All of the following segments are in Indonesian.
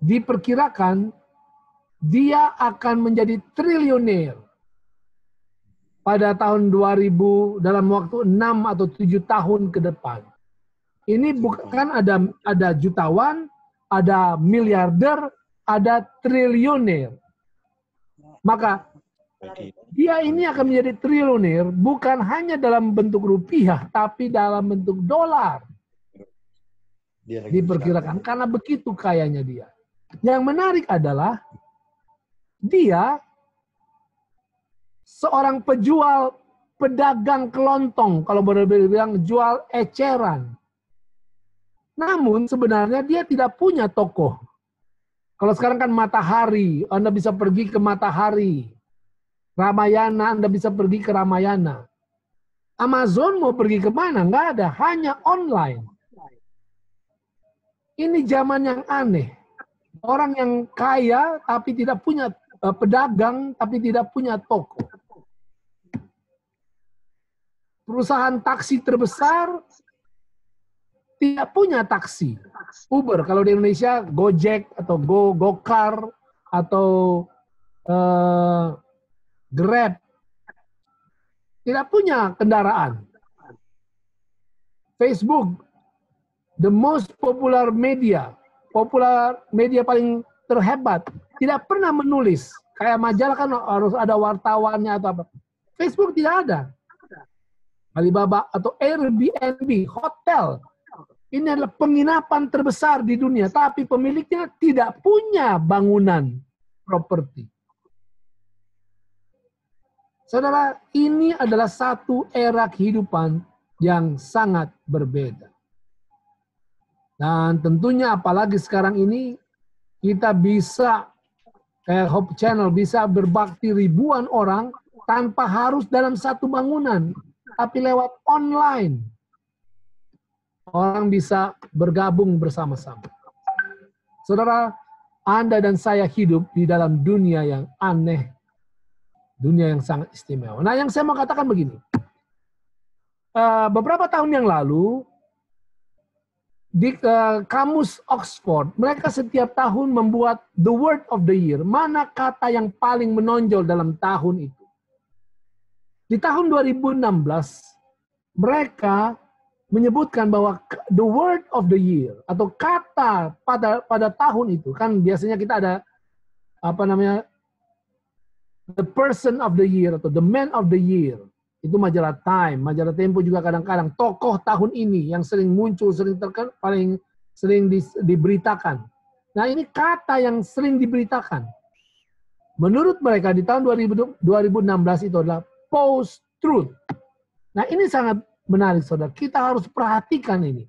diperkirakan dia akan menjadi triliuner pada tahun 2000 dalam waktu 6 atau 7 tahun ke depan. Ini bukan ada jutawan, ada miliarder, ada triliuner. Maka dia ini akan menjadi triliuner bukan hanya dalam bentuk rupiah, tapi dalam bentuk dolar. Diperkirakan karena begitu kayanya dia. Yang menarik adalah dia seorang pedagang kelontong, kalau boleh bilang jual eceran. Namun sebenarnya dia tidak punya toko. Kalau sekarang kan Matahari, Anda bisa pergi ke Matahari. Ramayana, Anda bisa pergi ke Ramayana. Amazon mau pergi kemana? Nggak ada, hanya online. Ini zaman yang aneh. Orang yang kaya tapi tidak punya pedagang, tapi tidak punya toko. Perusahaan taksi terbesar tidak punya taksi. Uber, kalau di Indonesia Gojek atau Gokar atau Grab. Tidak punya kendaraan. Facebook, the most popular media paling terhebat, tidak pernah menulis. Kayak majalah kan harus ada wartawannya atau apa. Facebook tidak ada. Alibaba atau Airbnb, hotel. Ini adalah penginapan terbesar di dunia, tapi pemiliknya tidak punya bangunan properti. Saudara, ini adalah satu era kehidupan yang sangat berbeda. Dan tentunya apalagi sekarang ini kita bisa kayak Hope Channel bisa berbakti ribuan orang tanpa harus dalam satu bangunan, tapi lewat online. Orang bisa bergabung bersama-sama. Saudara, Anda dan saya hidup di dalam dunia yang aneh, dunia yang sangat istimewa. Nah, yang saya mau katakan begini. Beberapa tahun yang lalu, di kamus Oxford, mereka setiap tahun membuat the word of the year. Mana kata yang paling menonjol dalam tahun itu? Di tahun 2016, mereka menyebutkan bahwa the word of the year atau kata pada tahun itu, kan biasanya kita ada the person of the year atau the man of the year. Itu majalah Time, majalah Tempo juga kadang-kadang tokoh tahun ini yang sering muncul, paling sering diberitakan. Nah, ini kata yang sering diberitakan. Menurut mereka di tahun 2016 itu adalah post-truth. Nah, ini sangat menarik, saudara. Kita harus perhatikan ini.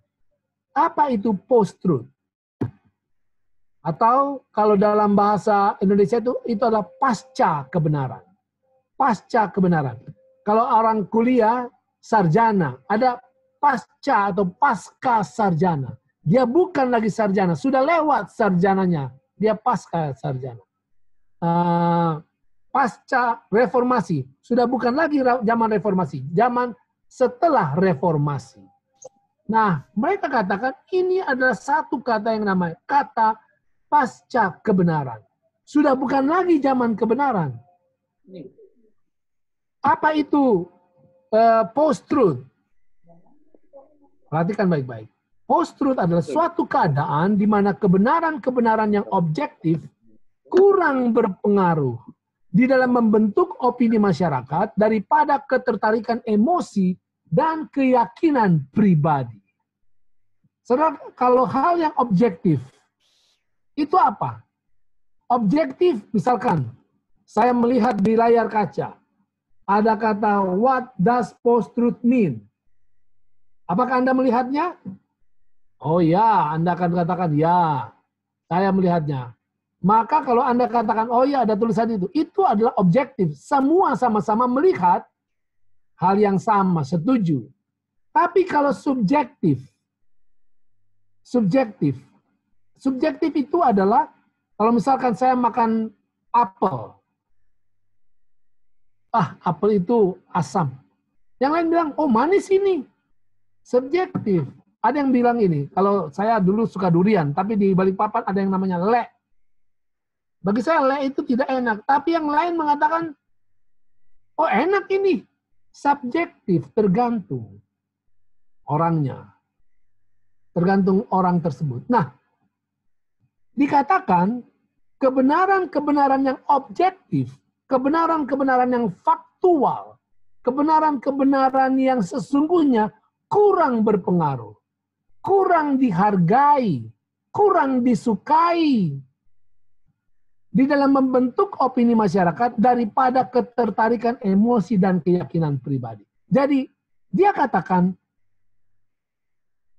Apa itu post-truth? Atau kalau dalam bahasa Indonesia itu adalah pasca kebenaran. Pasca kebenaran. Kalau orang kuliah, sarjana. Ada pasca atau pasca sarjana. Dia bukan lagi sarjana. Sudah lewat sarjananya. Dia pasca sarjana. Pasca reformasi. Sudah bukan lagi zaman reformasi. Zaman setelah reformasi. Nah, mereka katakan ini adalah satu kata yang namanya kata pasca kebenaran. Sudah bukan lagi zaman kebenaran. Apa itu post-truth? Perhatikan baik-baik. Post-truth adalah suatu keadaan di mana kebenaran-kebenaran yang objektif kurang berpengaruh di dalam membentuk opini masyarakat daripada ketertarikan emosi dan keyakinan pribadi. Saudara, kalau hal yang objektif, itu apa? Objektif, misalkan, saya melihat di layar kaca, ada kata, what does post-truth mean? Apakah Anda melihatnya? Oh ya, Anda akan katakan, ya, saya melihatnya. Maka kalau Anda katakan, oh ya, ada tulisan itu adalah objektif. Semua sama-sama melihat hal yang sama, setuju. Tapi kalau subjektif itu adalah, kalau misalkan saya makan apel, apel itu asam. Yang lain bilang, oh manis ini. Subjektif. Ada yang bilang ini, kalau saya dulu suka durian, tapi di Balikpapan ada yang namanya le. Bagi saya le itu tidak enak. Tapi yang lain mengatakan, oh enak ini. Subjektif, tergantung orangnya. Tergantung orang tersebut. Nah, dikatakan kebenaran-kebenaran yang objektif, kebenaran-kebenaran yang faktual, kebenaran-kebenaran yang sesungguhnya kurang berpengaruh, kurang dihargai, kurang disukai di dalam membentuk opini masyarakat daripada ketertarikan emosi dan keyakinan pribadi. Jadi dia katakan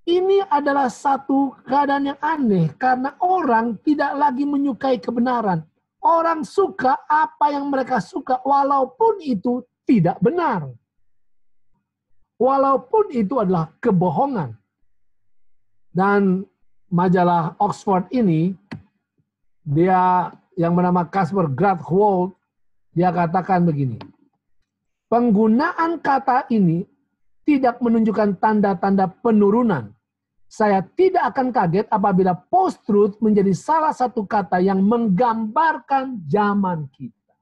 ini adalah satu keadaan yang aneh karena orang tidak lagi menyukai kebenaran. Orang suka apa yang mereka suka walaupun itu tidak benar. Walaupun itu adalah kebohongan. Dan majalah Oxford ini, dia yang bernama Casper Gradwold, dia katakan begini. Penggunaan kata ini tidak menunjukkan tanda-tanda penurunan. Saya tidak akan kaget apabila post-truth menjadi salah satu kata yang menggambarkan zaman kita.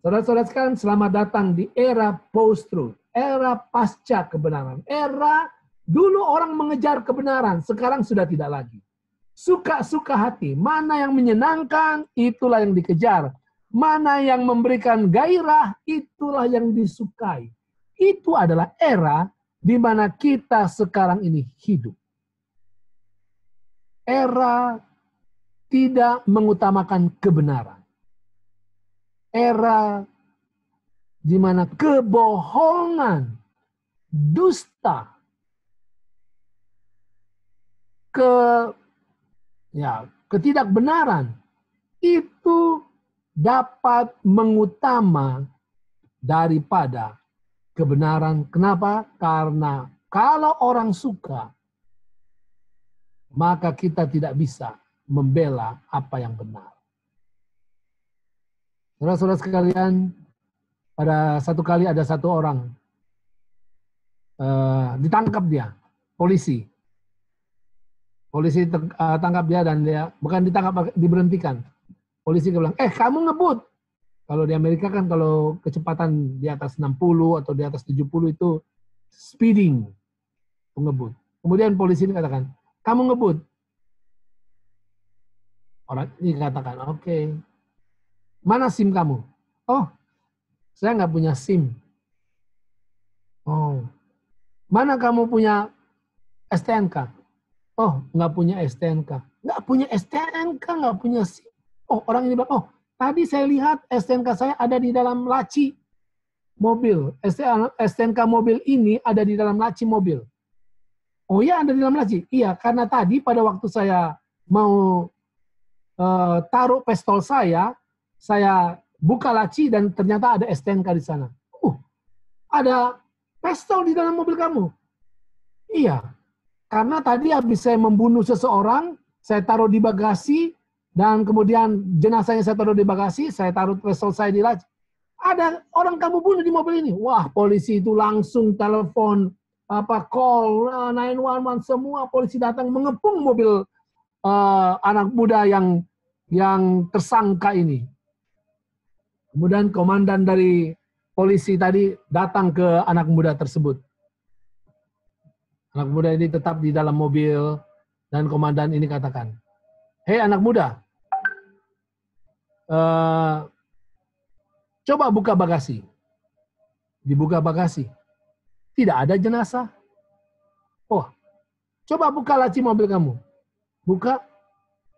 Saudara-saudara sekalian, selamat datang di era post-truth, era pasca kebenaran, era dulu orang mengejar kebenaran, sekarang sudah tidak lagi. Suka-suka hati, mana yang menyenangkan, itulah yang dikejar. Mana yang memberikan gairah, itulah yang disukai. Itu adalah era di mana kita sekarang ini hidup. Era tidak mengutamakan kebenaran. Era di mana kebohongan, dusta, ketidakbenaran itu dapat mengutama daripada kebenaran. Kenapa? Karena kalau orang suka, maka kita tidak bisa membela apa yang benar. Saudara-saudara sekalian, pada satu kali ada satu orang ditangkap dia, polisi. Polisi tangkap dia dan dia bukan ditangkap, diberhentikan. Polisi bilang, kamu ngebut. Kalau di Amerika kan kalau kecepatan di atas 60 atau di atas 70 itu speeding, ngebut. Kemudian polisi ini katakan, kamu ngebut. Orang ini katakan, oke. Mana SIM kamu? Oh, saya nggak punya SIM. Oh, mana kamu punya STNK? Oh, nggak punya STNK. Nggak punya STNK, nggak punya SIM. Oh, orang ini bilang, oh, tadi saya lihat STNK saya ada di dalam laci mobil. STNK mobil ini ada di dalam laci mobil. Oh iya, ada di dalam laci? Iya, karena tadi pada waktu saya mau taruh pistol saya buka laci dan ternyata ada STNK di sana. Ada pistol di dalam mobil kamu? Iya, karena tadi habis saya membunuh seseorang, saya taruh di bagasi, dan kemudian jenazahnya saya taruh di bagasi, saya taruh pistol saya di laci. Ada orang kamu bunuh di mobil ini. Wah, polisi itu langsung telepon, call 911, semua polisi datang mengepung mobil anak muda yang tersangka ini. Kemudian komandan dari polisi tadi datang ke anak muda tersebut. Anak muda ini tetap di dalam mobil dan komandan ini katakan, hei anak muda, coba buka bagasi. Dibuka bagasi, tidak ada jenazah. Oh, coba buka laci mobil kamu. Buka,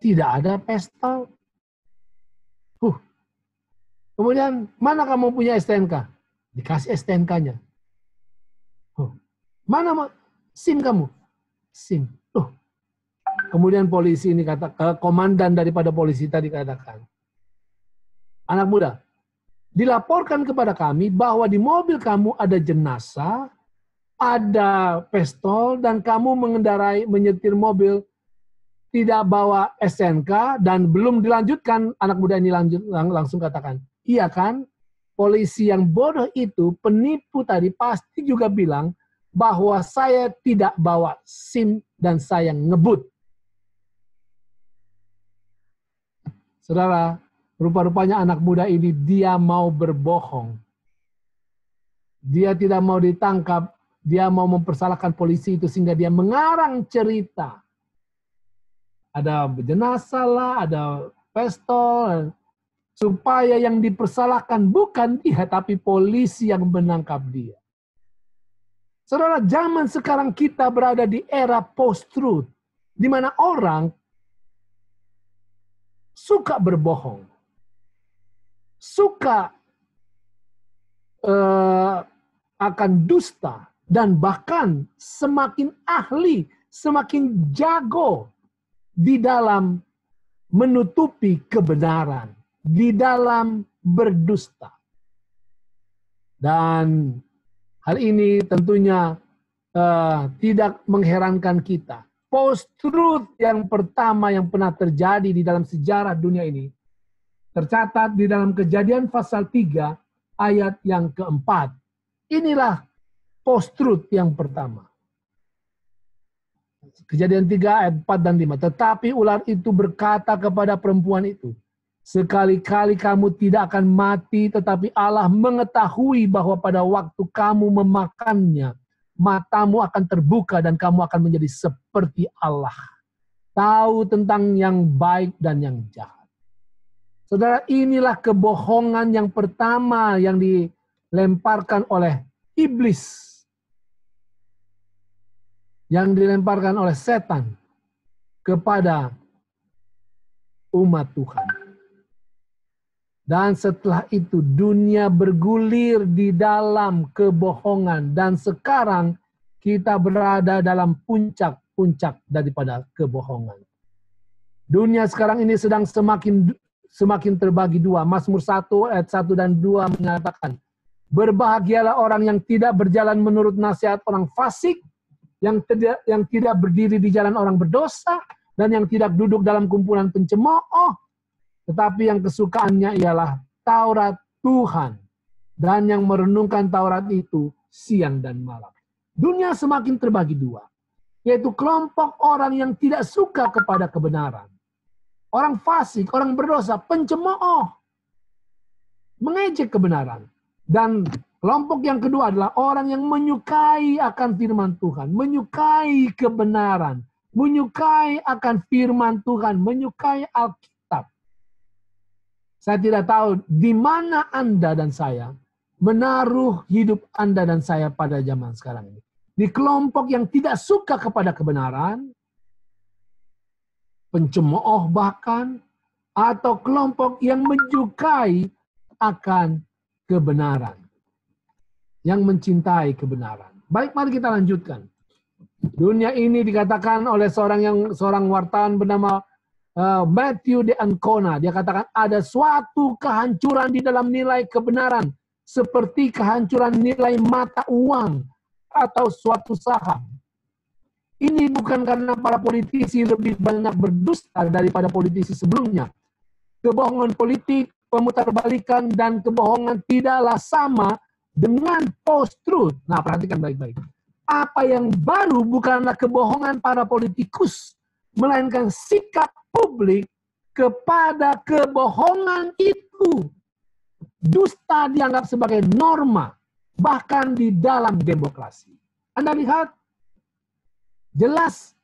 tidak ada pistol. Kemudian, mana kamu punya STNK? Dikasih STNK-nya. Mana SIM kamu? SIM. Kemudian polisi ini komandan daripada polisi tadi katakan, anak muda, dilaporkan kepada kami bahwa di mobil kamu ada jenazah, ada pistol, dan kamu menyetir mobil tidak bawa STNK dan belum dilanjutkan. Anak muda ini langsung katakan, iya kan? Polisi yang bodoh itu, penipu tadi pasti juga bilang bahwa saya tidak bawa SIM dan saya ngebut. Saudara, rupa-rupanya anak muda ini dia mau berbohong. Dia tidak mau ditangkap, dia mau mempersalahkan polisi itu sehingga dia mengarang cerita. Ada jenazah lah, ada pistol, supaya yang dipersalahkan bukan dia, tapi polisi yang menangkap dia. Saudara, zaman sekarang kita berada di era post-truth, di mana orang suka berbohong, suka akan dusta, dan bahkan semakin ahli, semakin jago di dalam menutupi kebenaran, di dalam berdusta. Dan hal ini tentunya tidak mengherankan kita. Post-truth yang pertama yang pernah terjadi di dalam sejarah dunia ini tercatat di dalam Kejadian pasal 3 ayat yang keempat. Inilah post-truth yang pertama. Kejadian 3 ayat 4 dan 5. Tetapi ular itu berkata kepada perempuan itu, sekali-kali kamu tidak akan mati, tetapi Allah mengetahui bahwa pada waktu kamu memakannya, matamu akan terbuka dan kamu akan menjadi seperti Allah. Tahu tentang yang baik dan yang jahat. Saudara, inilah kebohongan yang pertama yang dilemparkan oleh iblis. Yang dilemparkan oleh setan kepada umat Tuhan. Dan setelah itu dunia bergulir di dalam kebohongan. Dan sekarang kita berada dalam puncak-puncak daripada kebohongan. Dunia sekarang ini sedang semakin terbagi dua. Mazmur 1 ayat 1 dan 2 menyatakan, berbahagialah orang yang tidak berjalan menurut nasihat orang fasik, yang tidak berdiri di jalan orang berdosa, dan yang tidak duduk dalam kumpulan pencemooh, tetapi yang kesukaannya ialah Taurat Tuhan, dan yang merenungkan Taurat itu siang dan malam. Dunia semakin terbagi dua, yaitu kelompok orang yang tidak suka kepada kebenaran. Orang fasik, orang berdosa, pencemooh, mengejek kebenaran. Dan kelompok yang kedua adalah orang yang menyukai akan firman Tuhan, menyukai kebenaran, menyukai akan firman Tuhan, menyukai Alkitab. Saya tidak tahu di mana Anda dan saya menaruh hidup Anda dan saya pada zaman sekarang ini. Di kelompok yang tidak suka kepada kebenaran, pencemooh bahkan, atau kelompok yang menyukai akan kebenaran, yang mencintai kebenaran. Baik, mari kita lanjutkan. Dunia ini dikatakan oleh seorang wartawan bernama Matthew de Ancona. Dia katakan ada suatu kehancuran di dalam nilai kebenaran, seperti kehancuran nilai mata uang atau suatu saham. Ini bukan karena para politisi lebih banyak berdusta daripada politisi sebelumnya. Kebohongan politik, pemutarbalikan, dan kebohongan tidaklah sama dengan post-truth. Nah, perhatikan baik-baik. Apa yang baru bukanlah kebohongan para politikus, melainkan sikap publik kepada kebohongan itu. Dusta dianggap sebagai norma, bahkan di dalam demokrasi. Anda lihat, jelas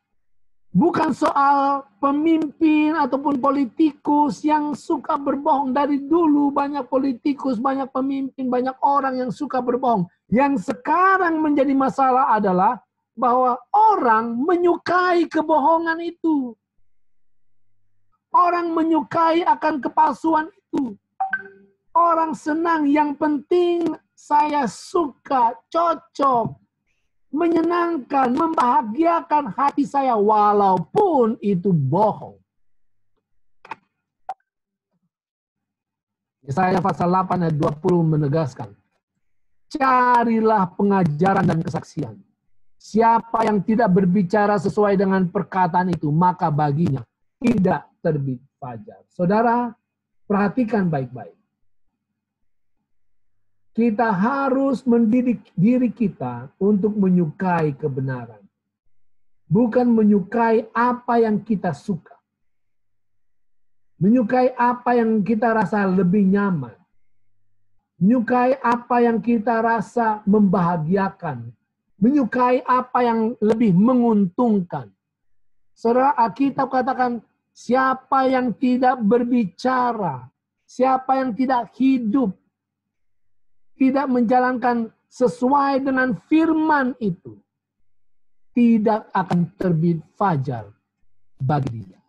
bukan soal pemimpin ataupun politikus yang suka berbohong. Dari dulu banyak politikus, banyak pemimpin, banyak orang yang suka berbohong. Yang sekarang menjadi masalah adalah bahwa orang menyukai kebohongan itu. Orang menyukai akan kepalsuan itu. Orang senang, yang penting saya suka, cocok, menyenangkan, membahagiakan hati saya walaupun itu bohong. Yesaya pasal 8 ayat 20 menegaskan, carilah pengajaran dan kesaksian. Siapa yang tidak berbicara sesuai dengan perkataan itu, maka baginya tidak terbit fajar. Saudara, perhatikan baik-baik. Kita harus mendidik diri kita untuk menyukai kebenaran. Bukan menyukai apa yang kita suka. Menyukai apa yang kita rasa lebih nyaman. Menyukai apa yang kita rasa membahagiakan. Menyukai apa yang lebih menguntungkan. Saudara, Alkitab katakan, siapa yang tidak berbicara, siapa yang tidak hidup, tidak menjalankan sesuai dengan firman itu, tidak akan terbit fajar bagi dia.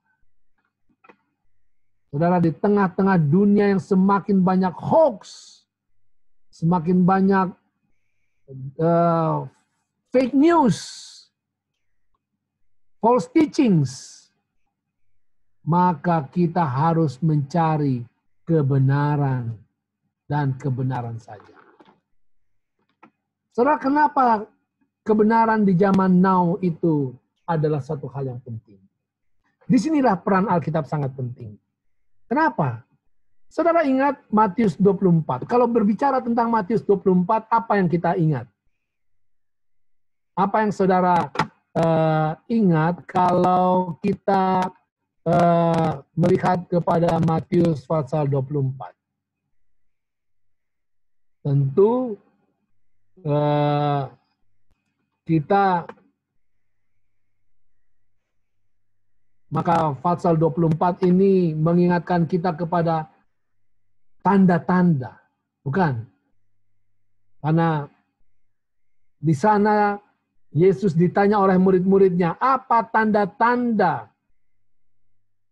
Saudara, di tengah-tengah dunia yang semakin banyak hoax, semakin banyak fake news, false teachings, maka kita harus mencari kebenaran dan kebenaran saja. Saudara, kenapa kebenaran di zaman now itu adalah satu hal yang penting? Disinilah peran Alkitab sangat penting. Kenapa? Saudara ingat Matius 24. Kalau berbicara tentang Matius 24, apa yang kita ingat? Apa yang saudara ingat kalau kita melihat kepada Matius pasal 24? Tentu kita, maka pasal 24 ini mengingatkan kita kepada tanda-tanda, bukan? Karena di sana Yesus ditanya oleh murid-muridnya, apa tanda-tanda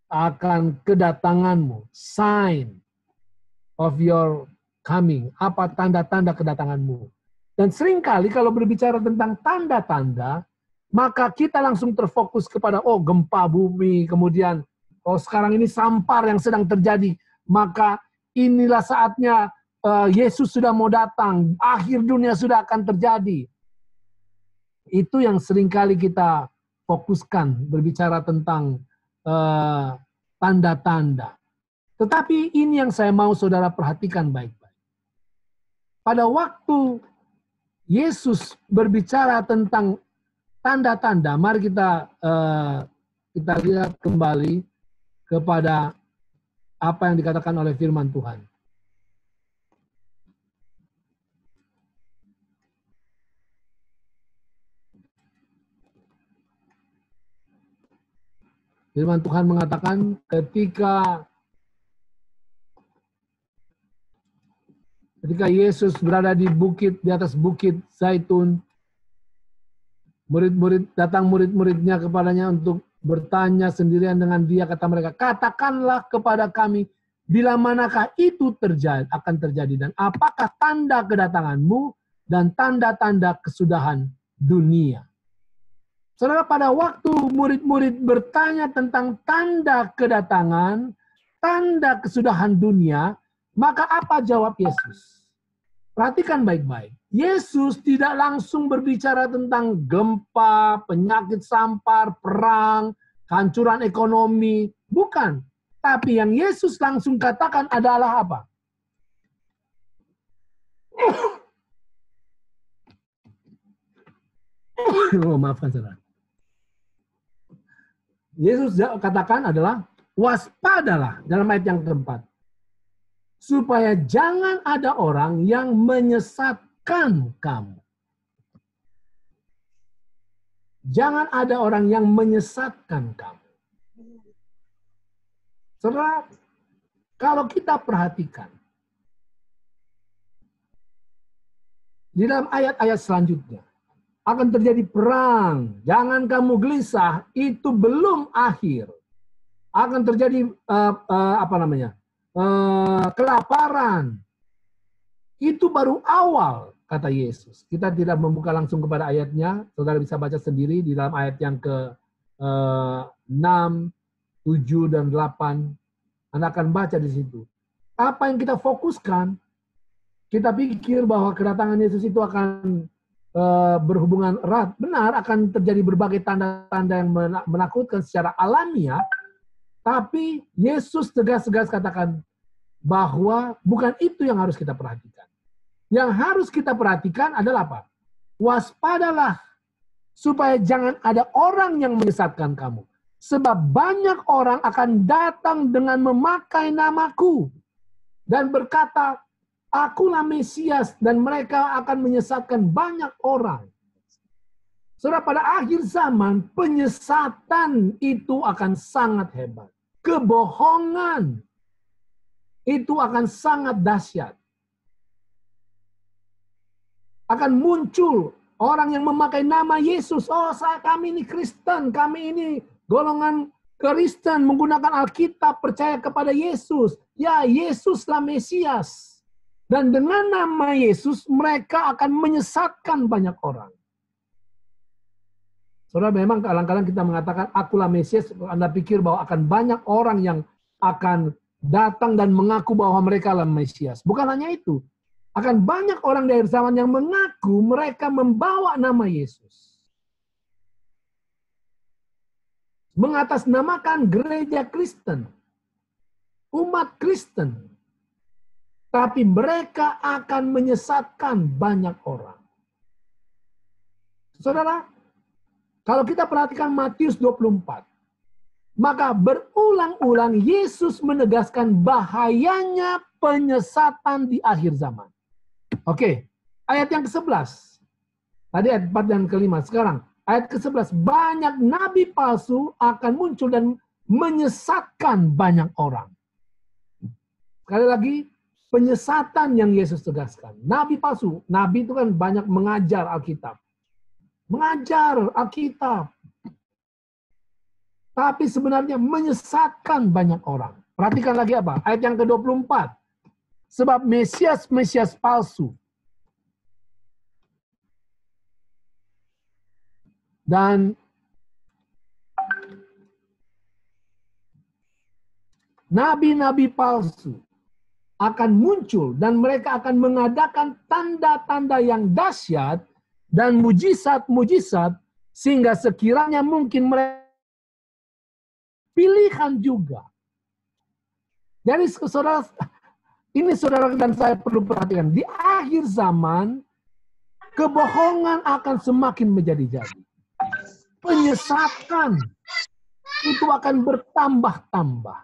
akan kedatanganmu? Sign of your coming. Apa tanda-tanda kedatanganmu? Dan seringkali kalau berbicara tentang tanda-tanda, maka kita langsung terfokus kepada, oh gempa bumi, kemudian, oh sekarang ini sampar yang sedang terjadi, maka inilah saatnya Yesus sudah mau datang, akhir dunia sudah akan terjadi. Itu yang seringkali kita fokuskan berbicara tentang tanda-tanda. Tetapi ini yang saya mau saudara perhatikan baik-baik. Pada waktu Yesus berbicara tentang tanda-tanda, mari kita lihat kembali kepada apa yang dikatakan oleh firman Tuhan. Firman Tuhan mengatakan ketika Yesus berada di atas bukit Zaitun, murid-muridnya kepadanya untuk bertanya sendirian dengan dia, kata mereka, katakanlah kepada kami, bila manakah itu akan terjadi, dan apakah tanda kedatanganmu dan tanda-tanda kesudahan dunia. Saudara, pada waktu murid-murid bertanya tentang tanda kedatangan, tanda kesudahan dunia, maka apa jawab Yesus? Perhatikan baik-baik. Yesus tidak langsung berbicara tentang gempa, penyakit sampar, perang, kehancuran ekonomi. Bukan. Tapi yang Yesus langsung katakan adalah apa? Oh, maafkan saudara. Yesus katakan adalah waspadalah dalam ayat yang keempat. Supaya jangan ada orang yang menyesatkan kamu. Jangan ada orang yang menyesatkan kamu. Saudara, kalau kita perhatikan di dalam ayat-ayat selanjutnya, akan terjadi perang. Jangan kamu gelisah, itu belum akhir. Akan terjadi kelaparan. Itu baru awal, kata Yesus. Kita tidak membuka langsung kepada ayatnya. Saudara bisa baca sendiri di dalam ayat yang ke-6, 7, dan 8. Anda akan baca di situ. Apa yang kita fokuskan, kita pikir bahwa kedatangan Yesus itu akan berhubungan erat, benar akan terjadi berbagai tanda-tanda yang menakutkan secara alamiah, tapi Yesus tegas-tegas katakan bahwa bukan itu yang harus kita perhatikan. Yang harus kita perhatikan adalah apa? Waspadalah supaya jangan ada orang yang menyesatkan kamu. Sebab banyak orang akan datang dengan memakai namaku dan berkata, akulah Mesias, dan mereka akan menyesatkan banyak orang. Saudara, pada akhir zaman, penyesatan itu akan sangat hebat. Kebohongan itu akan sangat dahsyat. Akan muncul orang yang memakai nama Yesus. Oh, kami ini Kristen, kami ini golongan Kristen, menggunakan Alkitab, percaya kepada Yesus. Ya, Yesuslah Mesias. Dan dengan nama Yesus, mereka akan menyesatkan banyak orang. Saudara, memang kadang-kadang kita mengatakan, akulah Mesias. Anda pikir bahwa akan banyak orang yang akan datang dan mengaku bahwa mereka adalah Mesias. Bukan hanya itu. Akan banyak orang di akhir zaman yang mengaku mereka membawa nama Yesus. Mengatasnamakan gereja Kristen, umat Kristen, tapi mereka akan menyesatkan banyak orang. Saudara, kalau kita perhatikan Matius 24, maka berulang-ulang Yesus menegaskan bahayanya penyesatan di akhir zaman. Oke, ayat yang ke-11. Tadi ayat 4 dan ke-5. Sekarang ayat ke-11, banyak nabi palsu akan muncul dan menyesatkan banyak orang. Sekali lagi, penyesatan yang Yesus tegaskan. Nabi palsu, nabi itu kan banyak mengajar Alkitab. Mengajar Alkitab. Tapi sebenarnya menyesatkan banyak orang. Perhatikan lagi apa? Ayat yang ke-24. Sebab Mesias palsu. Dan nabi-nabi palsu akan muncul dan mereka akan mengadakan tanda-tanda yang dahsyat dan mujizat-mujizat sehingga sekiranya mungkin mereka pilihan juga. Jadi saudara, ini saudara dan saya perlu perhatikan. Di akhir zaman, kebohongan akan semakin menjadi-jadi. Penyesatan itu akan bertambah-tambah.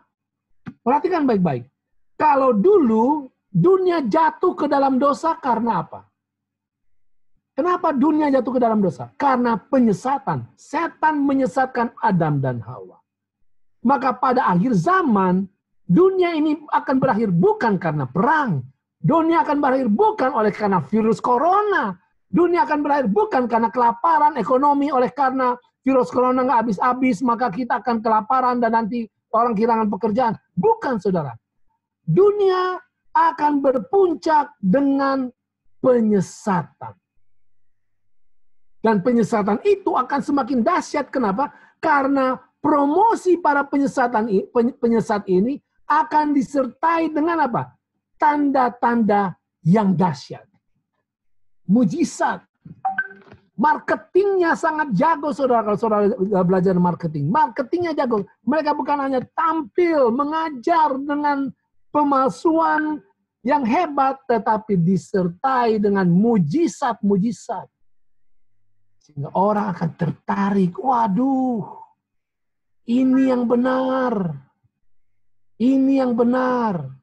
Perhatikan baik-baik. Kalau dulu dunia jatuh ke dalam dosa karena apa? Kenapa dunia jatuh ke dalam dosa? Karena penyesatan. Setan menyesatkan Adam dan Hawa. Maka pada akhir zaman, dunia ini akan berakhir bukan karena perang. Dunia akan berakhir bukan oleh karena virus corona. Dunia akan berakhir bukan karena kelaparan ekonomi, oleh karena virus corona nggak habis-habis, maka kita akan kelaparan dan nanti orang kehilangan pekerjaan. Bukan, saudara. Dunia akan berpuncak dengan penyesatan. Dan penyesatan itu akan semakin dahsyat. Kenapa? Karena promosi para penyesat ini akan disertai dengan apa? Tanda-tanda yang dahsyat. Mujizat. Marketingnya sangat jago, saudara. Kalau saudara belajar marketing. Marketingnya jago. Mereka bukan hanya tampil, mengajar dengan pemalsuan yang hebat, tetapi disertai dengan mujizat-mujizat. Sehingga orang akan tertarik. Waduh, ini yang benar. Ini yang benar.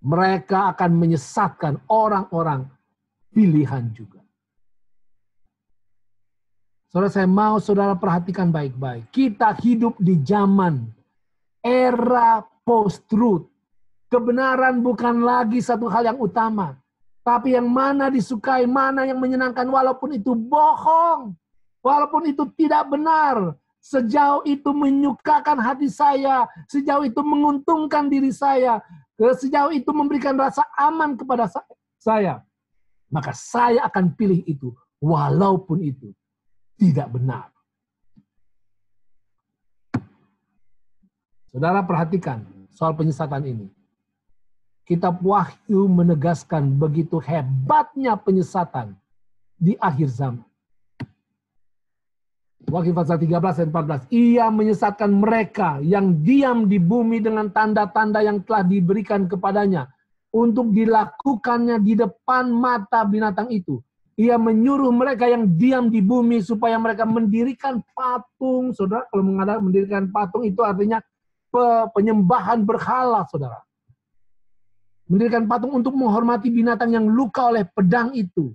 Mereka akan menyesatkan orang-orang pilihan juga. Saudara, saya mau saudara perhatikan baik-baik. Kita hidup di zaman era post-truth. Kebenaran bukan lagi satu hal yang utama. Tapi yang mana disukai, mana yang menyenangkan, walaupun itu bohong. Walaupun itu tidak benar. Sejauh itu menyukakan hati saya. Sejauh itu menguntungkan diri saya. Sejauh itu memberikan rasa aman kepada saya. Maka saya akan pilih itu. Walaupun itu tidak benar. Saudara perhatikan soal penyesatan ini. Kitab Wahyu menegaskan begitu hebatnya penyesatan di akhir zaman. Wahyu pasal 13 dan 14. Ia menyesatkan mereka yang diam di bumi dengan tanda-tanda yang telah diberikan kepadanya untuk dilakukannya di depan mata binatang itu Ia menyuruh mereka yang diam di bumi supaya mereka mendirikan patung. Saudara, kalau mendirikan patung itu artinya penyembahan berhala, saudara. Mendirikan patung untuk menghormati binatang yang luka oleh pedang itu,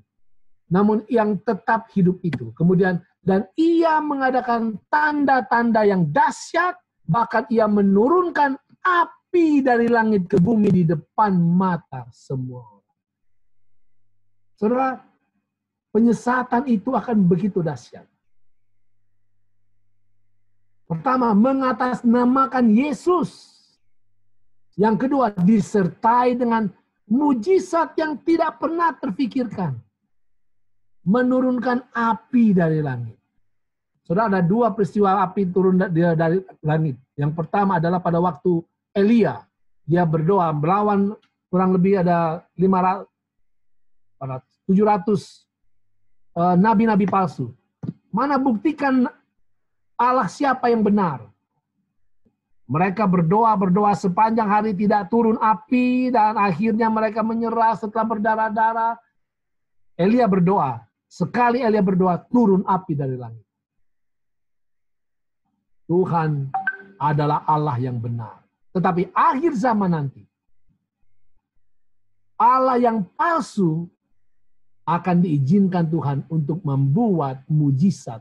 namun yang tetap hidup itu. Kemudian, dan ia mengadakan tanda-tanda yang dahsyat, bahkan ia menurunkan api dari langit ke bumi di depan mata semua. Saudara, penyesatan itu akan begitu dahsyat. Pertama, mengatasnamakan Yesus. Yang kedua, disertai dengan mujizat yang tidak pernah terfikirkan. Menurunkan api dari langit. Saudara, ada dua peristiwa api turun dari langit. Yang pertama adalah pada waktu Elia. Dia berdoa melawan kurang lebih ada 700 nabi-nabi palsu. Mana buktikan Allah siapa yang benar? Mereka berdoa sepanjang hari tidak turun api dan akhirnya mereka menyerah setelah berdarah-darah. Elia berdoa. Sekali Elia berdoa, turun api dari langit. Tuhan adalah Allah yang benar. Tetapi akhir zaman nanti, Allah yang palsu akan diizinkan Tuhan untuk membuat mujizat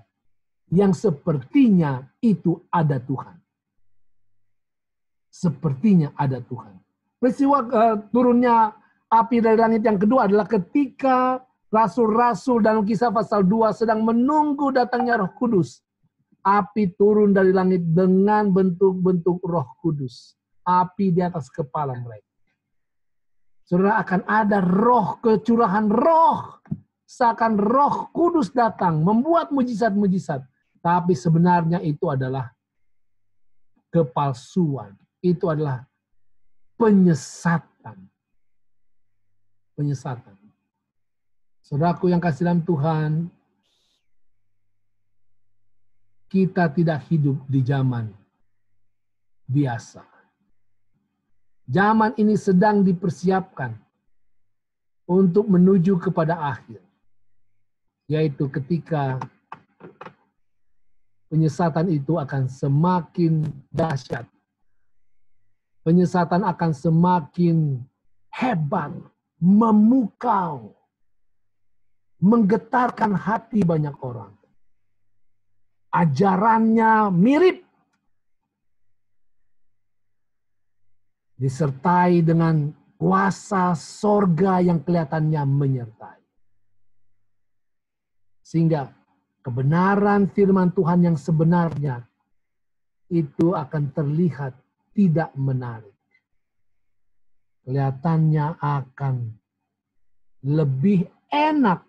yang sepertinya itu ada Tuhan. Sepertinya ada Tuhan. Peristiwa turunnya api dari langit yang kedua adalah ketika rasul-rasul dalam Kisah pasal 2 sedang menunggu datangnya Roh Kudus. Api turun dari langit dengan bentuk-bentuk Roh Kudus. Api di atas kepala mereka. Saudara, akan ada roh, kecurahan roh. Seakan Roh Kudus datang membuat mujizat-mujizat. Tapi sebenarnya itu adalah kepalsuan. Itu adalah penyesatan. Penyesatan. Saudaraku yang kasih dalam Tuhan, kita tidak hidup di zaman biasa. Zaman ini sedang dipersiapkan untuk menuju kepada akhir. Yaitu ketika penyesatan itu akan semakin dahsyat. Penyesatan akan semakin hebat, memukau, menggetarkan hati banyak orang. Ajarannya mirip, disertai dengan kuasa sorga yang kelihatannya menyertai. Sehingga kebenaran firman Tuhan yang sebenarnya itu akan terlihat tidak menarik. Kelihatannya akan lebih enak,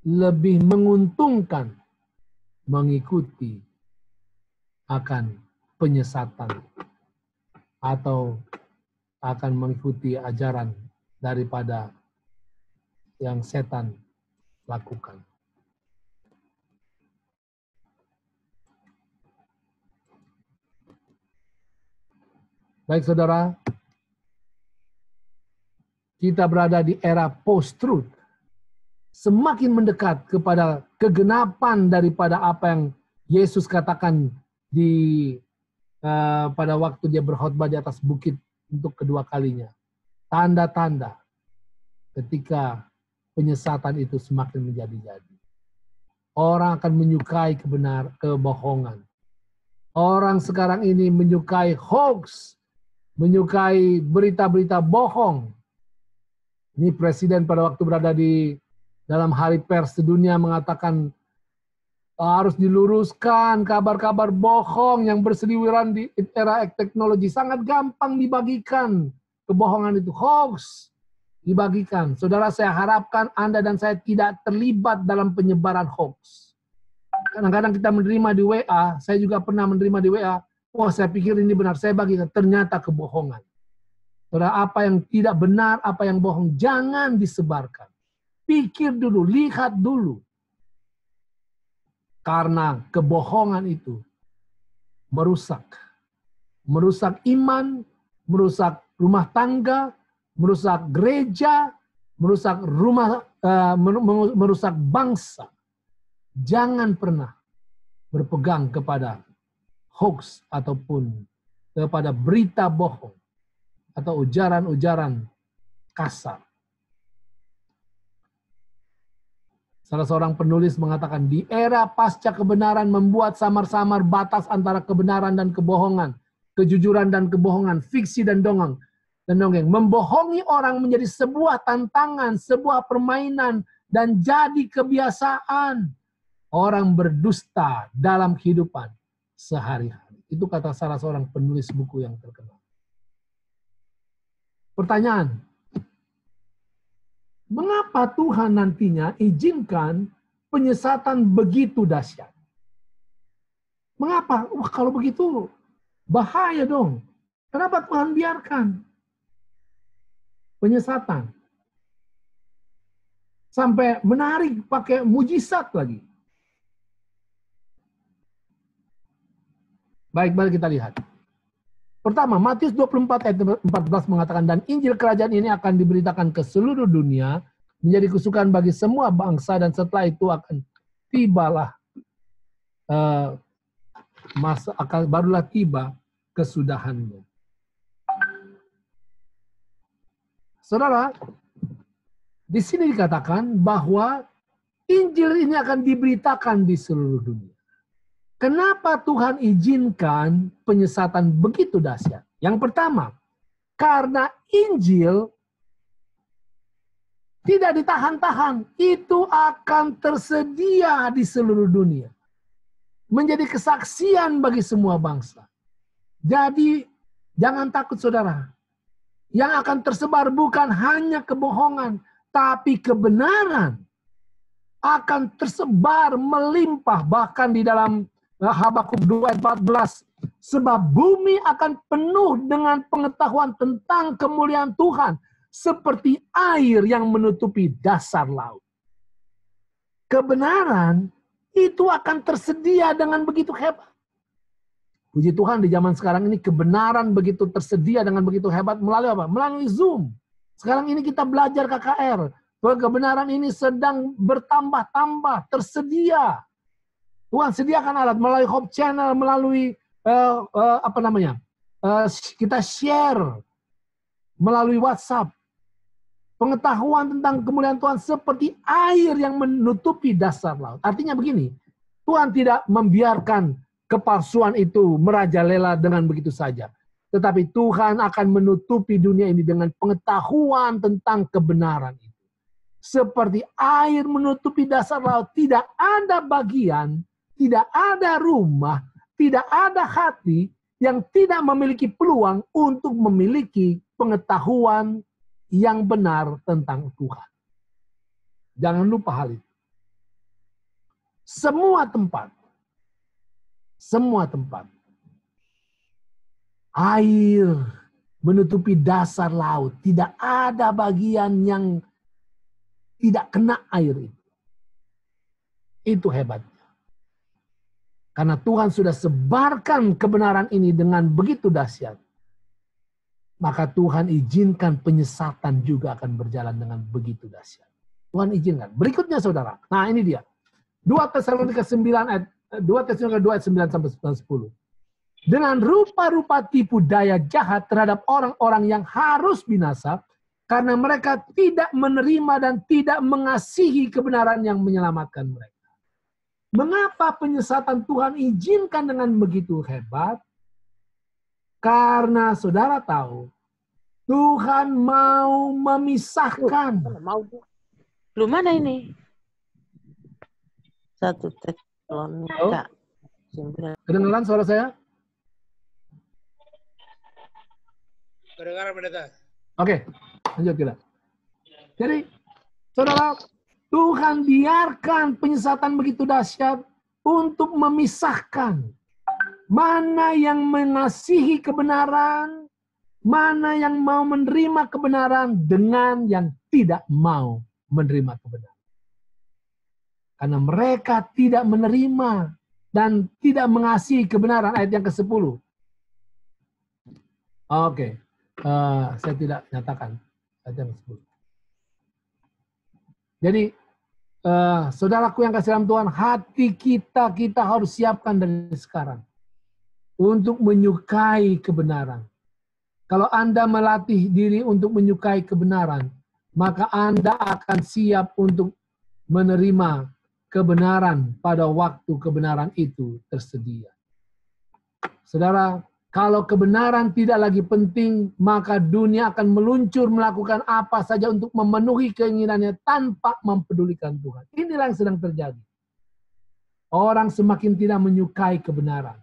lebih menguntungkan mengikuti akan penyesatan atau akan mengikuti ajaran daripada yang setan lakukan. Baik saudara, kita berada di era post-truth. Semakin mendekat kepada kegenapan daripada apa yang Yesus katakan pada waktu dia berkhotbah di atas bukit untuk kedua kalinya. Tanda-tanda ketika penyesatan itu semakin menjadi-jadi. Orang akan menyukai kebohongan. Orang sekarang ini menyukai hoax, menyukai berita-berita bohong. Ini presiden pada waktu berada di dalam hari pers sedunia mengatakan harus diluruskan kabar-kabar bohong yang berseliweran di era teknologi. Sangat gampang dibagikan. Kebohongan itu, hoax dibagikan. Saudara, saya harapkan Anda dan saya tidak terlibat dalam penyebaran hoax. Kadang-kadang kita menerima di WA, saya juga pernah menerima di WA, wah saya pikir ini benar, saya bagikan, ternyata kebohongan. Saudara, apa yang tidak benar, apa yang bohong, jangan disebarkan. Pikir dulu, lihat dulu. Karena kebohongan itu merusak. Merusak iman, merusak rumah tangga, merusak gereja, merusak rumah, merusak bangsa. Jangan pernah berpegang kepada hoax ataupun kepada berita bohong atau ujaran-ujaran kasar. Salah seorang penulis mengatakan, di era pasca kebenaran membuat samar-samar batas antara kebenaran dan kebohongan, kejujuran dan kebohongan, fiksi dan dongeng. Membohongi orang menjadi sebuah tantangan, sebuah permainan, dan jadi kebiasaan. Orang berdusta dalam kehidupan sehari-hari. Itu kata salah seorang penulis buku yang terkenal. Pertanyaan, mengapa Tuhan nantinya izinkan penyesatan begitu dahsyat? Mengapa? Wah, kalau begitu bahaya dong. Kenapa Tuhan biarkan penyesatan? Sampai menarik pakai mujizat lagi. Baik, mari kita lihat. Pertama, Matius 24 ayat 14 mengatakan, dan Injil kerajaan ini akan diberitakan ke seluruh dunia, menjadi kesukaan bagi semua bangsa, dan setelah itu akan tibalah, barulah tiba kesudahannya. Saudara, di sini dikatakan bahwa Injil ini akan diberitakan di seluruh dunia. Kenapa Tuhan izinkan penyesatan begitu dahsyat? Yang pertama, karena Injil tidak ditahan-tahan. Itu akan tersedia di seluruh dunia. Menjadi kesaksian bagi semua bangsa. Jadi, jangan takut saudara. Yang akan tersebar bukan hanya kebohongan, tapi kebenaran akan tersebar melimpah. Bahkan di dalam Habakuk 2 ayat 14. Sebab bumi akan penuh dengan pengetahuan tentang kemuliaan Tuhan. Seperti air yang menutupi dasar laut. Kebenaran itu akan tersedia dengan begitu hebat. Puji Tuhan di zaman sekarang ini kebenaran begitu tersedia dengan begitu hebat melalui apa? Melalui Zoom. Sekarang ini kita belajar KKR. Kebenaran ini sedang bertambah-tambah, tersedia. Tuhan sediakan alat melalui Hope Channel, melalui kita share melalui WhatsApp. Pengetahuan tentang kemuliaan Tuhan seperti air yang menutupi dasar laut. Artinya begini, Tuhan tidak membiarkan kepalsuan itu merajalela dengan begitu saja. Tetapi Tuhan akan menutupi dunia ini dengan pengetahuan tentang kebenaran itu. Seperti air menutupi dasar laut, tidak ada bagian, tidak ada rumah, tidak ada hati yang tidak memiliki peluang untuk memiliki pengetahuan yang benar tentang Tuhan. Jangan lupa hal itu. Semua tempat, air menutupi dasar laut. Tidak ada bagian yang tidak kena air itu. Itu hebatnya. Karena Tuhan sudah sebarkan kebenaran ini dengan begitu dahsyat. Maka Tuhan izinkan penyesatan juga akan berjalan dengan begitu dahsyat. Tuhan izinkan. Berikutnya saudara. Nah ini dia. 2 Tesalonika 2 ayat 9 sampai 10. Dengan rupa-rupa tipu daya jahat terhadap orang-orang yang harus binasa. Karena mereka tidak menerima dan tidak mengasihi kebenaran yang menyelamatkan mereka. Mengapa penyesatan Tuhan izinkan dengan begitu hebat? Karena saudara tahu, Tuhan mau memisahkan. Belum mana ini? 1 Tesalonika. Kedengaran suara saya? Kedengaran, Pendeta. Oke, lanjut kita. Jadi, saudara, Tuhan biarkan penyesatan begitu dahsyat untuk memisahkan mana yang mengasihi kebenaran, mana yang mau menerima kebenaran dengan yang tidak mau menerima kebenaran. Karena mereka tidak menerima dan tidak mengasihi kebenaran. Ayat yang ke-10. Oke. Saya tidak nyatakan ayat yang ke-10. Jadi, saudaraku yang kasih dalam Tuhan, hati kita harus siapkan dari sekarang untuk menyukai kebenaran. Kalau Anda melatih diri untuk menyukai kebenaran, maka Anda akan siap untuk menerima kebenaran pada waktu kebenaran itu tersedia. Saudara, kalau kebenaran tidak lagi penting, maka dunia akan meluncur melakukan apa saja untuk memenuhi keinginannya tanpa mempedulikan Tuhan. Inilah yang sedang terjadi. Orang semakin tidak menyukai kebenaran.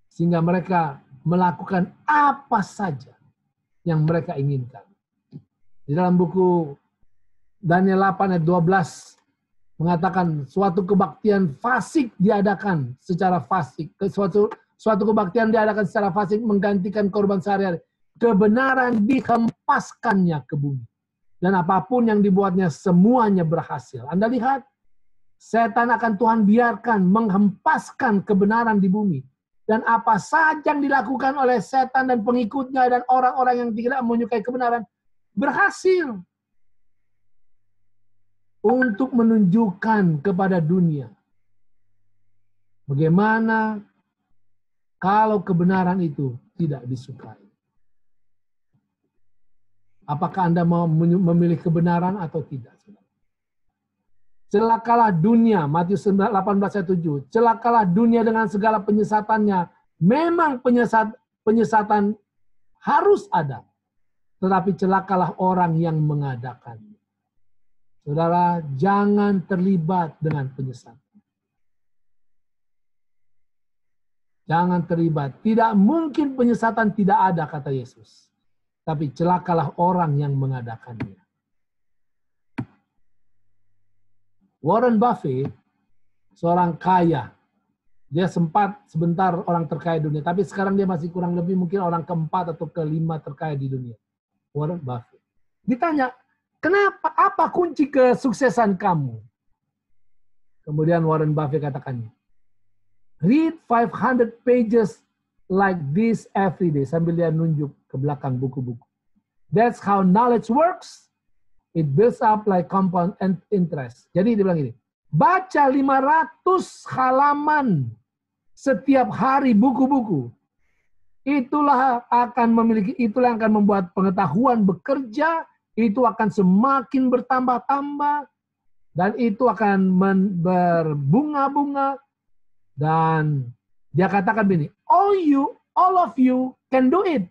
Sehingga mereka melakukan apa saja yang mereka inginkan. Di dalam buku Daniel 8 ayat 12 mengatakan suatu kebaktian fasik diadakan secara fasik. Suatu kebaktian diadakan secara fasik menggantikan korban sehari-hari. Kebenaran dihempaskannya ke bumi. Dan apapun yang dibuatnya semuanya berhasil. Anda lihat, setan akan Tuhan biarkan menghempaskan kebenaran di bumi. Dan apa saja yang dilakukan oleh setan dan pengikutnya dan orang-orang yang tidak menyukai kebenaran berhasil untuk menunjukkan kepada dunia bagaimana kalau kebenaran itu tidak disukai. Apakah Anda mau memilih kebenaran atau tidak? Celakalah dunia, Matius 18 ayat 7. Celakalah dunia dengan segala penyesatannya. Memang penyesatan harus ada. Tetapi celakalah orang yang mengadakannya. Saudara, jangan terlibat dengan penyesatan. Jangan terlibat. Tidak mungkin penyesatan tidak ada, kata Yesus. Tapi celakalah orang yang mengadakannya. Warren Buffett, seorang kaya. Dia sempat sebentar orang terkaya dunia. Tapi sekarang dia masih kurang lebih mungkin orang keempat atau kelima terkaya di dunia. Warren Buffett. Ditanya, kenapa? Apa kunci kesuksesan kamu? Kemudian Warren Buffett katakan, read 500 pages like this every day. Sambil dia nunjuk ke belakang buku-buku. That's how knowledge works. It builds up like compound interest. Jadi dia bilang ini, baca 500 halaman setiap hari buku-buku. Itulah yang akan membuat pengetahuan bekerja, itu akan semakin bertambah-tambah, dan itu akan berbunga-bunga. Dan dia katakan begini, all of you can do it,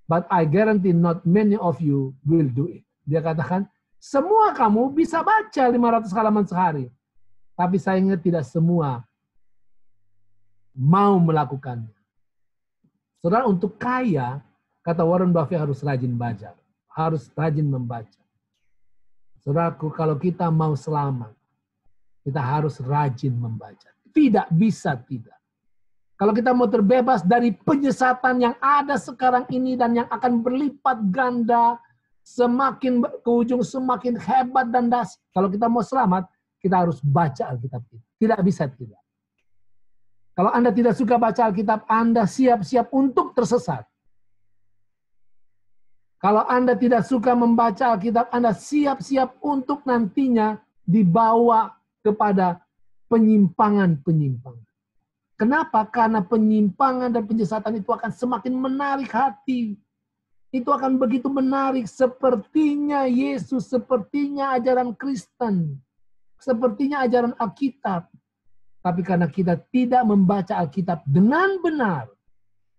but I guarantee not many of you will do it. Dia katakan, semua kamu bisa baca 500 halaman sehari. Tapi sayangnya tidak semua mau melakukannya. Saudara, untuk kaya, kata Warren Buffett harus rajin belajar. Harus rajin membaca. Saudaraku, kalau kita mau selamat, kita harus rajin membaca. Tidak bisa tidak. Kalau kita mau terbebas dari penyesatan yang ada sekarang ini dan yang akan berlipat ganda, semakin ke ujung semakin hebat dan dahsyat. Kalau kita mau selamat, kita harus baca Alkitab. Tidak bisa tidak. Kalau Anda tidak suka baca Alkitab, Anda siap-siap untuk tersesat. Kalau Anda tidak suka membaca Alkitab, Anda siap-siap untuk nantinya dibawa kepada penyimpangan-penyimpangan. Kenapa? Karena penyimpangan dan penyesatan itu akan semakin menarik hati. Itu akan begitu menarik, sepertinya Yesus, sepertinya ajaran Kristen, sepertinya ajaran Alkitab. Tapi karena kita tidak membaca Alkitab dengan benar,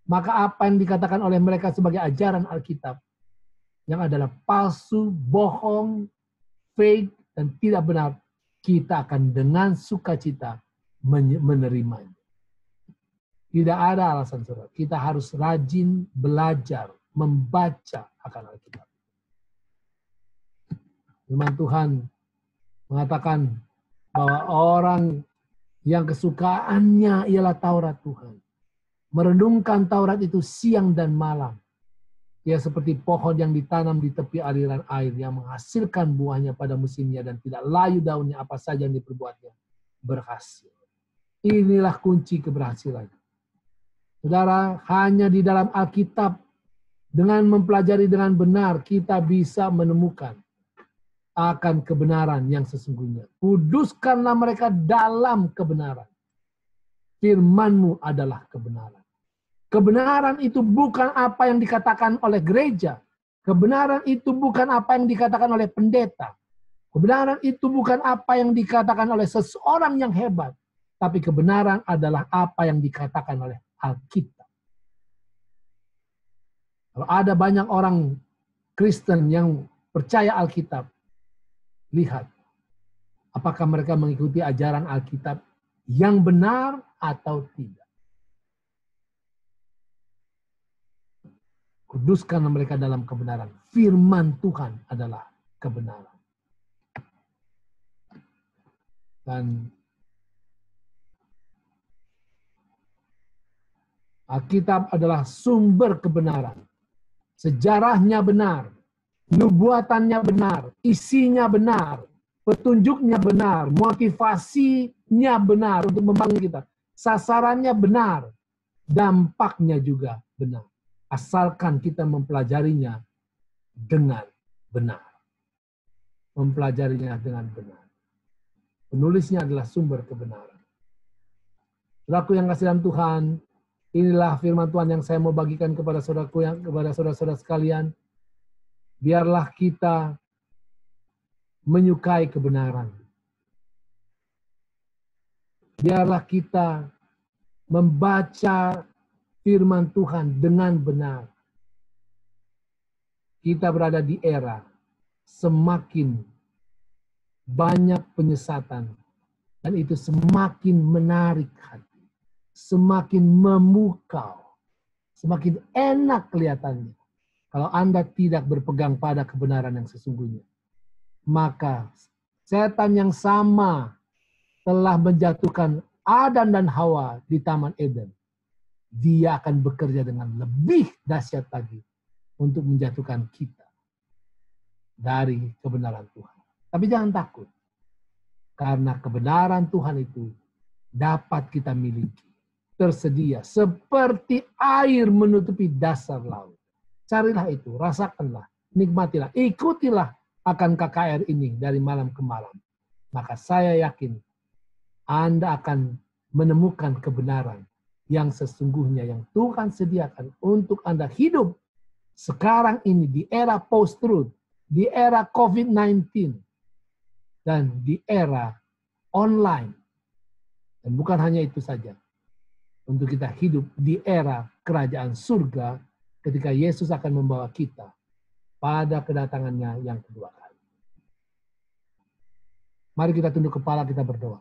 maka apa yang dikatakan oleh mereka sebagai ajaran Alkitab, yang adalah palsu, bohong, fake, dan tidak benar, kita akan dengan sukacita menerimanya. Tidak ada alasan, saudara. Kita harus rajin belajar, membaca akan Alkitab. Firman Tuhan mengatakan bahwa orang yang kesukaannya ialah Taurat Tuhan, merenungkan Taurat itu siang dan malam. Ia seperti pohon yang ditanam di tepi aliran air yang menghasilkan buahnya pada musimnya dan tidak layu daunnya, apa saja yang diperbuatnya berhasil. Inilah kunci keberhasilan. Saudara, hanya di dalam Alkitab dengan mempelajari dengan benar kita bisa menemukan akan kebenaran yang sesungguhnya. Kuduskanlah mereka dalam kebenaran. Firman-Mu adalah kebenaran. Kebenaran itu bukan apa yang dikatakan oleh gereja. Kebenaran itu bukan apa yang dikatakan oleh pendeta. Kebenaran itu bukan apa yang dikatakan oleh seseorang yang hebat. Tapi kebenaran adalah apa yang dikatakan oleh Alkitab. Kalau ada banyak orang Kristen yang percaya Alkitab, lihat apakah mereka mengikuti ajaran Alkitab yang benar atau tidak. Kuduskan mereka dalam kebenaran. Firman Tuhan adalah kebenaran. Dan Alkitab adalah sumber kebenaran. Sejarahnya benar. Nubuatannya benar. Isinya benar. Petunjuknya benar. Motivasinya benar untuk membangun kita. Sasarannya benar. Dampaknya juga benar. Asalkan kita mempelajarinya dengan benar. Mempelajarinya dengan benar. Penulisnya adalah sumber kebenaran. Saudaraku yang kasih dalam Tuhan, inilah firman Tuhan yang saya mau bagikan kepada saudaraku, kepada saudara-saudara sekalian. Biarlah kita menyukai kebenaran. Biarlah kita membaca firman Tuhan dengan benar. Kita berada di era semakin banyak penyesatan. Dan itu semakin menarik hati. Semakin memukau. Semakin enak kelihatannya. Kalau Anda tidak berpegang pada kebenaran yang sesungguhnya. Maka setan yang sama telah menjatuhkan Adam dan Hawa di Taman Eden. Dia akan bekerja dengan lebih dahsyat lagi untuk menjatuhkan kita dari kebenaran Tuhan. Tapi jangan takut. Karena kebenaran Tuhan itu dapat kita miliki. Tersedia seperti air menutupi dasar laut. Carilah itu, rasakanlah, nikmatilah, ikutilah akan KKR ini dari malam ke malam. Maka saya yakin Anda akan menemukan kebenaran yang sesungguhnya yang Tuhan sediakan untuk Anda hidup sekarang ini di era post-truth, di era COVID-19, dan di era online. Dan bukan hanya itu saja. Untuk kita hidup di era kerajaan surga ketika Yesus akan membawa kita pada kedatangannya yang kedua kali. Mari kita tunduk kepala, kita berdoa.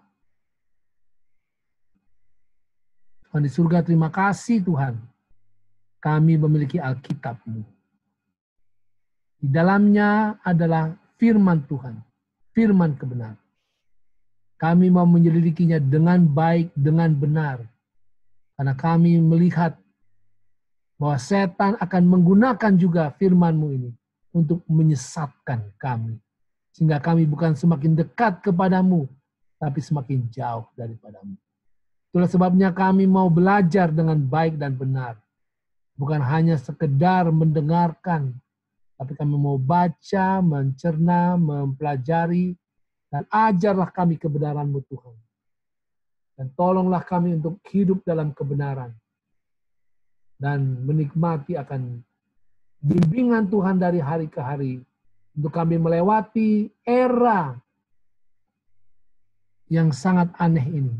Tuhan di surga, terima kasih Tuhan. Kami memiliki Alkitab-Mu. Di dalamnya adalah firman Tuhan. Firman kebenaran. Kami mau menyelidikinya dengan baik, dengan benar. Karena kami melihat bahwa setan akan menggunakan juga firman-Mu ini untuk menyesatkan kami. Sehingga kami bukan semakin dekat kepadamu, tapi semakin jauh daripadamu. Itulah sebabnya kami mau belajar dengan baik dan benar. Bukan hanya sekedar mendengarkan, tapi kami mau baca, mencerna, mempelajari, dan ajarlah kami kebenaran-Mu Tuhan. Dan tolonglah kami untuk hidup dalam kebenaran. Dan menikmati akan bimbingan Tuhan dari hari ke hari. Untuk kami melewati era yang sangat aneh ini.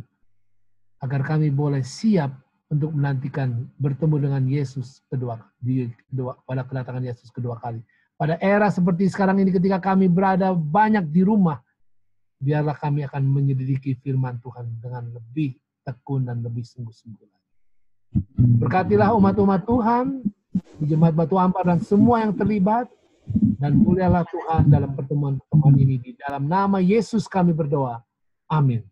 Agar kami boleh siap untuk menantikan bertemu dengan Yesus pada kedatangan Yesus kedua kali. Pada era seperti sekarang ini ketika kami berada banyak di rumah, biarlah kami akan menyelidiki firman Tuhan dengan lebih tekun dan lebih sungguh-sungguh. Berkatilah umat-umat Tuhan, di Jemaat Batu Ampar dan semua yang terlibat, dan mulialah Tuhan dalam pertemuan-pertemuan ini. Di dalam nama Yesus kami berdoa. Amin.